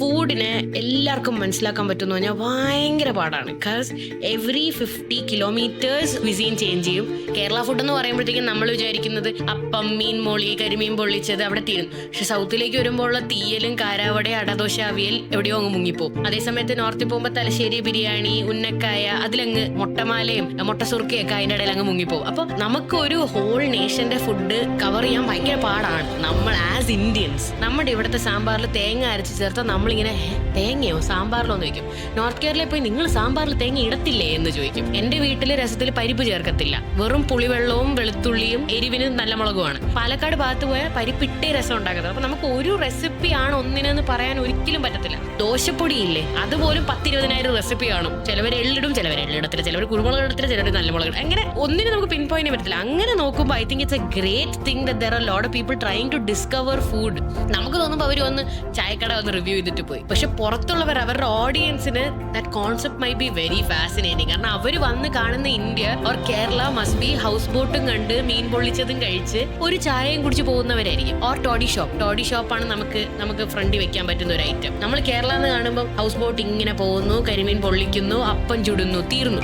ഫുഡിനെ എല്ലാവർക്കും മനസ്സിലാക്കാൻ പറ്റുമെന്ന് പറഞ്ഞാൽ ഭയങ്കര പാടാണ്. Because every 50 kilometres cuisine change ചെയ്യും. കേരള ഫുഡ് എന്ന് പറയുമ്പോഴത്തേക്കും നമ്മൾ വിചാരിക്കുന്നത് അപ്പം, മീൻ മോളി, കരിമീൻ പൊള്ളിച്ചത് അവിടെ തീരും. പക്ഷെ സൗത്തിലേക്ക് വരുമ്പോൾ തീയലും കാരാവട, അടദോശ, അവിയൽ എവിടെയോ അങ്ങ് മുങ്ങിപ്പോവും. അതേസമയത്ത് നോർത്തിൽ പോകുമ്പോൾ തലശ്ശേരി ബിരിയാണി, ഉന്നക്കായ, അതിലങ്ങ് മുട്ടമാലയും മുട്ടസുറുക്കയൊക്കെ അതിൻ്റെ ഇടയിൽ അങ്ങ് മുങ്ങിപ്പോവും. അപ്പോൾ നമുക്ക് ഒരു ഹോൾ നേഷന്റെ ഫുഡ് കവർ ചെയ്യാൻ ഭയങ്കര പാടാണ്. നമ്മൾ ആസ് ഇന്ത്യൻസ് നമ്മുടെ ഇവിടുത്തെ സാമ്പാറിൽ തേങ്ങ അരച്ച് ചേർത്താൽ നമ്മളിങ്ങനെ തേങ്ങയോ സാമ്പാറിലോ എന്ന് ചോദിക്കും. നോർത്ത് കേരളയിൽ പോയി നിങ്ങൾ സാമ്പാറിൽ തേങ്ങ ഇടത്തില്ലേ എന്ന് ചോദിക്കും. എന്റെ വീട്ടിലെ രസത്തിൽ പരിപ്പ് ചേർക്കത്തില്ല, വെറും പുളിവെള്ളവും വെളുത്തുള്ളിയും എരിവിന് നല്ല മുളകുമാണ്. പാലക്കാട് ഭാഗത്ത് പോയാൽ പരിപ്പിട്ടേ രസം ഉണ്ടാക്കുന്നത്. അപ്പൊ നമുക്ക് ഒരു റെസിപ്പിയാണ് ഒന്നിനെന്ന് പറയാൻ ഒരിക്കലും പറ്റത്തില്ല. ദോശപ്പൊടിയില്ലേ, അതുപോലും 10-20,000 റെസിപ്പി കാണും. ചിലവർ എള്ളിടും, ചിലവർ എള്ളിടത്തില്ല, ചിലവർ കുരുമുളക് ഇടത്തില്ല, ചിലവർ നല്ല മുളക്. അങ്ങനെ ഒന്നിനും നമുക്ക് പിൻ പോയിന്റ് പറ്റത്തില്ല. അങ്ങനെ നോക്കുമ്പോൾ I think it's a great thing that there are lot of people trying to discover food. നമുക്ക് തോന്നുമ്പോൾ അവർ ഒന്ന് ചായക്കട ഒന്ന് റിവ്യൂ ചെയ്തിട്ട് പോയി. പക്ഷെ പുറത്തുള്ളവർ, അവരുടെ ഓഡിയൻസിന് that concept may be very fascinating. കാരണം അവർ വന്ന് കാണുന്ന India or Kerala must be house ബോട്ടും കണ്ട് മീൻ പൊള്ളിച്ചതും കഴിച്ച് ഒരു ചായയും കുടിച്ച് പോകുന്നവരായിരിക്കും. ഓർ ടോഡി ഷോപ്പാണ് നമുക്ക് ഫ്രണ്ടിൽ വെക്കാൻ പറ്റുന്ന ഒരു ഐറ്റം. നമ്മൾ കേരള എന്ന് കാണുമ്പോൾ ഹൗസ് ബോട്ട് ഇങ്ങനെ പോകുന്നു, കരിമീൻ പൊള്ളിക്കുന്നു, അപ്പം ചുടുന്നു, തീർന്നു.